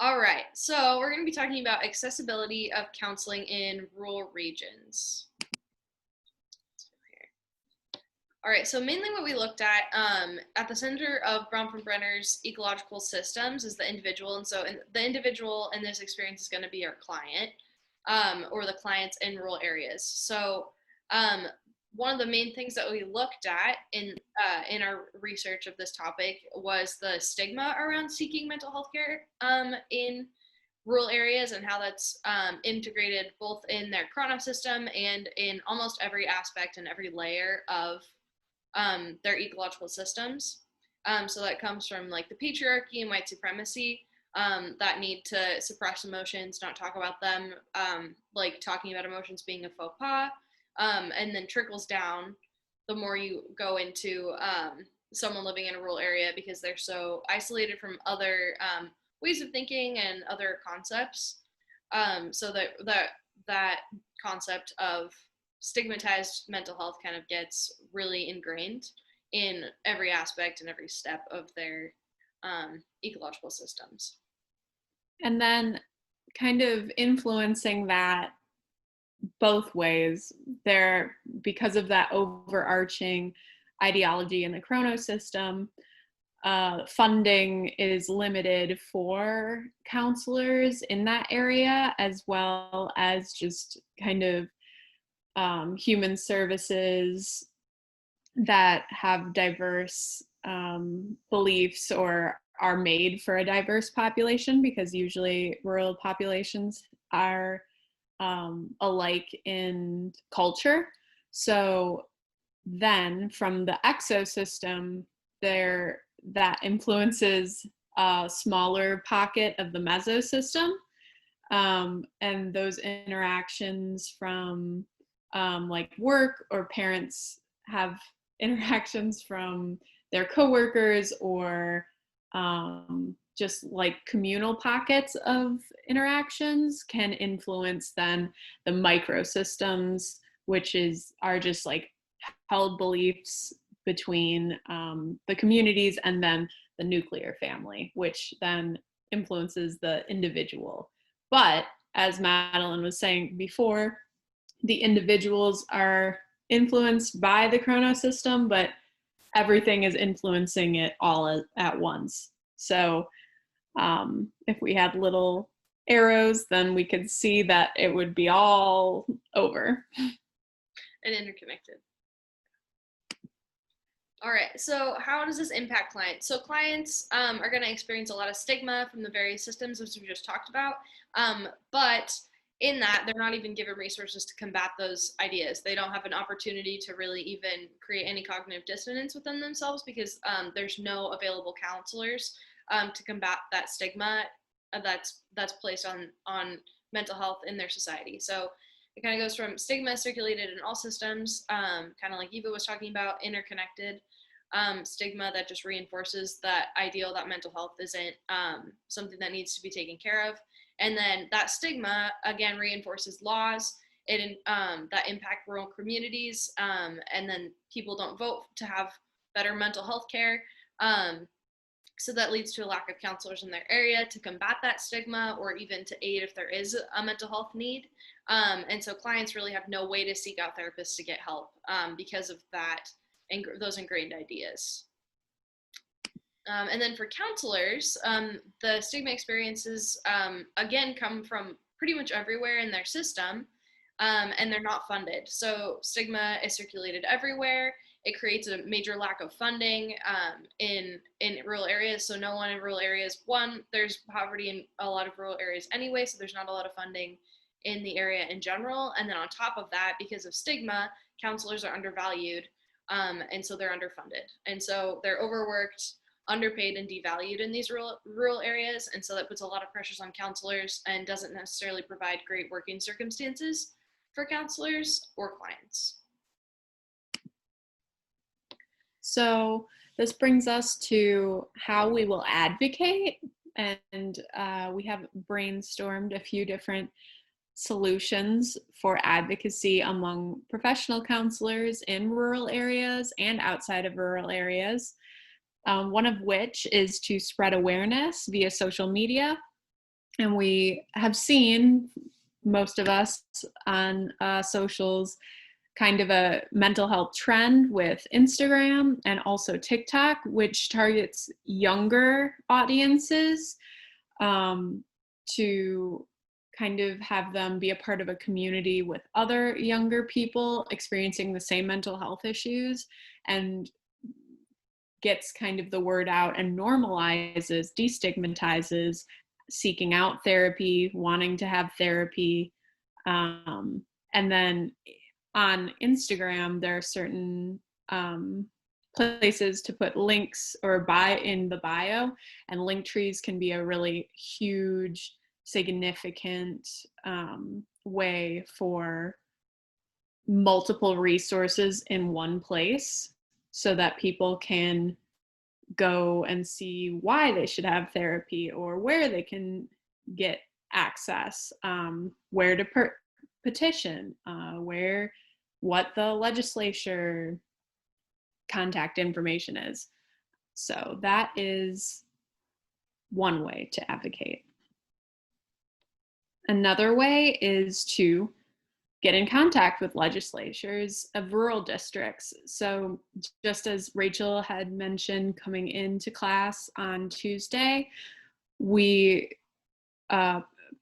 All right, so we're going to be talking about accessibility of counseling in rural regions. All right, so mainly what we looked at the center of Bronfenbrenner's ecological systems is the individual. And so the individual in this experience is going to be our client, or the clients in rural areas. So um, one of the main things that we looked at in our research of this topic was the stigma around seeking mental health care in rural areas, and how that's integrated both in their chrono system and in almost every aspect and every layer of their ecological systems. So that comes from like the patriarchy and white supremacy, that need to suppress emotions, not talk about them, like talking about emotions being a faux pas, and then trickles down the more you go into someone living in a rural area because they're so isolated from other ways of thinking and other concepts. So that concept of stigmatized mental health kind of gets really ingrained in every aspect and every step of their ecological systems. And then kind of influencing that both ways there because of that overarching ideology in the chrono system. Funding is limited for counselors in that area, as well as just kind of human services that have diverse beliefs or are made for a diverse population, because usually rural populations are alike in culture. So then from the exosystem, there that influences a smaller pocket of the mesosystem, and those interactions from like work, or parents have interactions from their coworkers, or just like communal pockets of interactions can influence then the microsystems, which are just like held beliefs between the communities, and then the nuclear family, which then influences the individual. But as Madeline was saying before, the individuals are influenced by the chrono system, but everything is influencing it all at once. So if we had little arrows, then we could see that it would be all over. And interconnected. All right, so how does this impact clients? So clients are going to experience a lot of stigma from the various systems, which we just talked about. But in that, they're not even given resources to combat those ideas. They don't have an opportunity to really even create any cognitive dissonance within themselves, because there's no available counselors to combat that stigma that's placed on mental health in their society. So it kind of goes from stigma circulated in all systems, kind of like Eva was talking about, interconnected stigma that just reinforces that ideal that mental health isn't something that needs to be taken care of. And then that stigma, again, reinforces laws that impact rural communities, and then people don't vote to have better mental health care. So that leads to a lack of counselors in their area to combat that stigma, or even to aid if there is a mental health need. And so clients really have no way to seek out therapists to get help because of that and those ingrained ideas. And then for counselors, the stigma experiences, again, come from pretty much everywhere in their system, and they're not funded. So stigma is circulated everywhere. It creates a major lack of funding in rural areas. So no one in rural areas, one, there's poverty in a lot of rural areas anyway, so there's not a lot of funding in the area in general. And then on top of that, because of stigma, counselors are undervalued, and so they're underfunded. And so they're overworked, underpaid, and devalued in these rural areas. And so that puts a lot of pressures on counselors and doesn't necessarily provide great working circumstances for counselors or clients. So this brings us to how we will advocate, and we have brainstormed a few different solutions for advocacy among professional counselors in rural areas and outside of rural areas. One of which is to spread awareness via social media. And we have seen, most of us on socials, kind of a mental health trend with Instagram and also TikTok, which targets younger audiences, to kind of have them be a part of a community with other younger people experiencing the same mental health issues, and gets kind of the word out and normalizes, destigmatizes seeking out therapy, wanting to have therapy. And then on Instagram, there are certain places to put links or in the bio, and link trees can be a really huge, significant way for multiple resources in one place, so that people can go and see why they should have therapy or where they can get access, where to petition, what the legislature contact information is. So that is one way to advocate. Another way is to get in contact with legislatures of rural districts. So just as Rachel had mentioned coming into class on Tuesday, we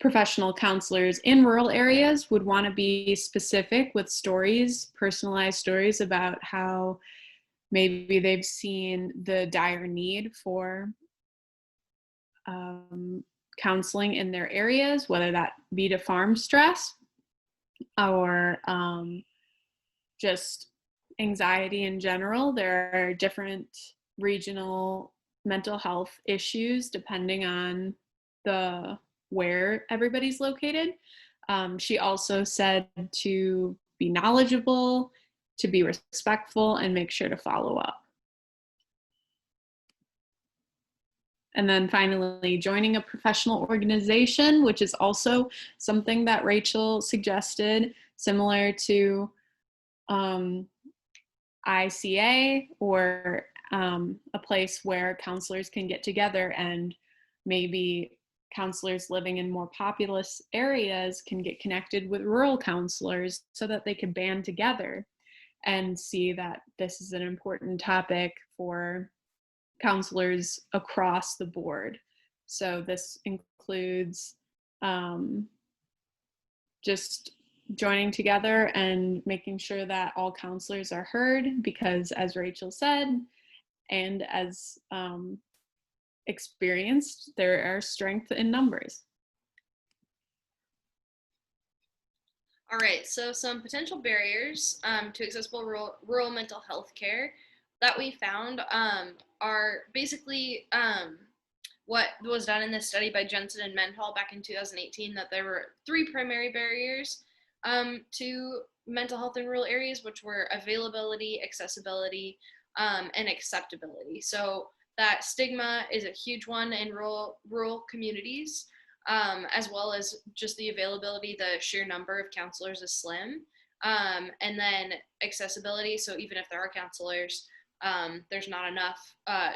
professional counselors in rural areas would want to be specific with stories, personalized stories about how maybe they've seen the dire need for counseling in their areas, whether that be to farm stress or just anxiety in general. There are different regional mental health issues depending on where everybody's located. She also said to be knowledgeable, to be respectful, and make sure to follow up. And then finally, joining a professional organization, which is also something that Rachel suggested, similar to ICA, or a place where counselors can get together, and maybe counselors living in more populous areas can get connected with rural counselors so that they can band together and see that this is an important topic for counselors across the board. So this includes just joining together and making sure that all counselors are heard, because as Rachel said, and as experienced, there are strength in numbers. All right, so some potential barriers to accessible rural mental health care that we found are basically what was done in this study by Jensen and Menthal back in 2018, that there were 3 primary barriers to mental health in rural areas, which were availability, accessibility, and acceptability. So that stigma is a huge one in rural communities, as well as just the availability. The sheer number of counselors is slim. And then accessibility. So even if there are counselors, there's not enough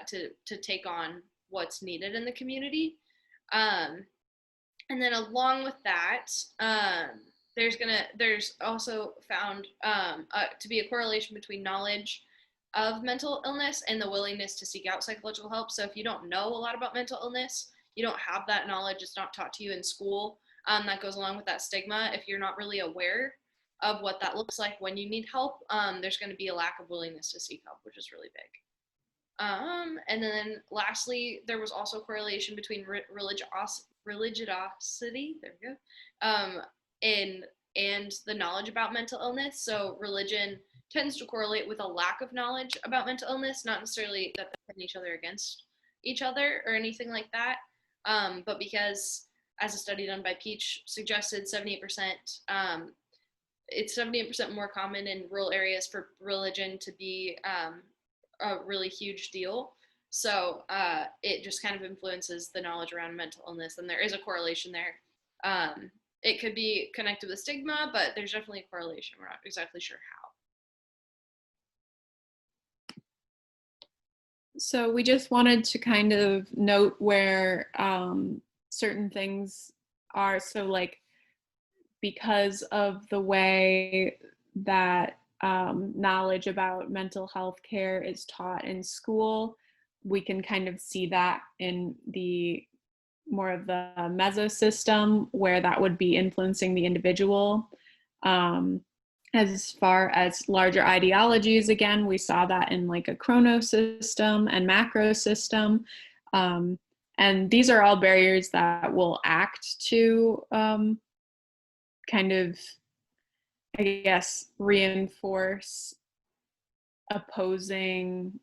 to take on what's needed in the community. And then along with that, there's also found to be a correlation between knowledge of mental illness and the willingness to seek out psychological help. So if you don't know a lot about mental illness, you don't have that knowledge, it's not taught to you in school, that goes along with that stigma. If you're not really aware of what that looks like when you need help, there's going to be a lack of willingness to seek help, which is really big. And then lastly, there was also a correlation between religiosity, there we go, and the knowledge about mental illness. So religion tends to correlate with a lack of knowledge about mental illness, not necessarily that they're putting each other against each other or anything like that, but because, as a study done by Peach suggested, 78%, it's 78% more common in rural areas for religion to be a really huge deal. So it just kind of influences the knowledge around mental illness, and there is a correlation there. It could be connected with stigma, but there's definitely a correlation. We're not exactly sure how. So we just wanted to kind of note where certain things are. So like, because of the way that knowledge about mental health care is taught in school, we can kind of see that in the more of the mesosystem, where that would be influencing the individual. As far as larger ideologies, again, we saw that in like a chronosystem and macro system. And these are all barriers that will act to kind of, I guess, reinforce opposing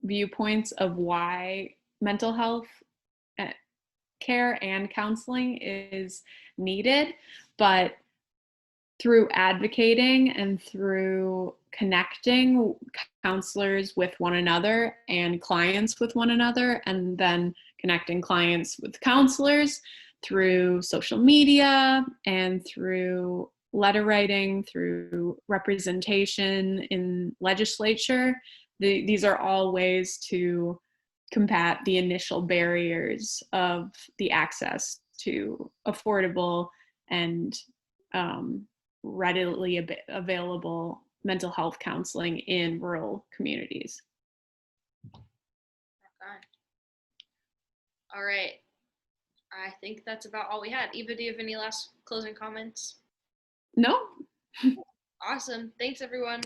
viewpoints of why mental health care and counseling is needed. But through advocating and through connecting counselors with one another and clients with one another, and then connecting clients with counselors through social media and through letter writing, through representation in legislature, these are all ways to combat the initial barriers of the access to affordable and readily available mental health counseling in rural communities. All right. I think that's about all we had. Eva, do you have any last closing comments? No. Awesome. Thanks, everyone.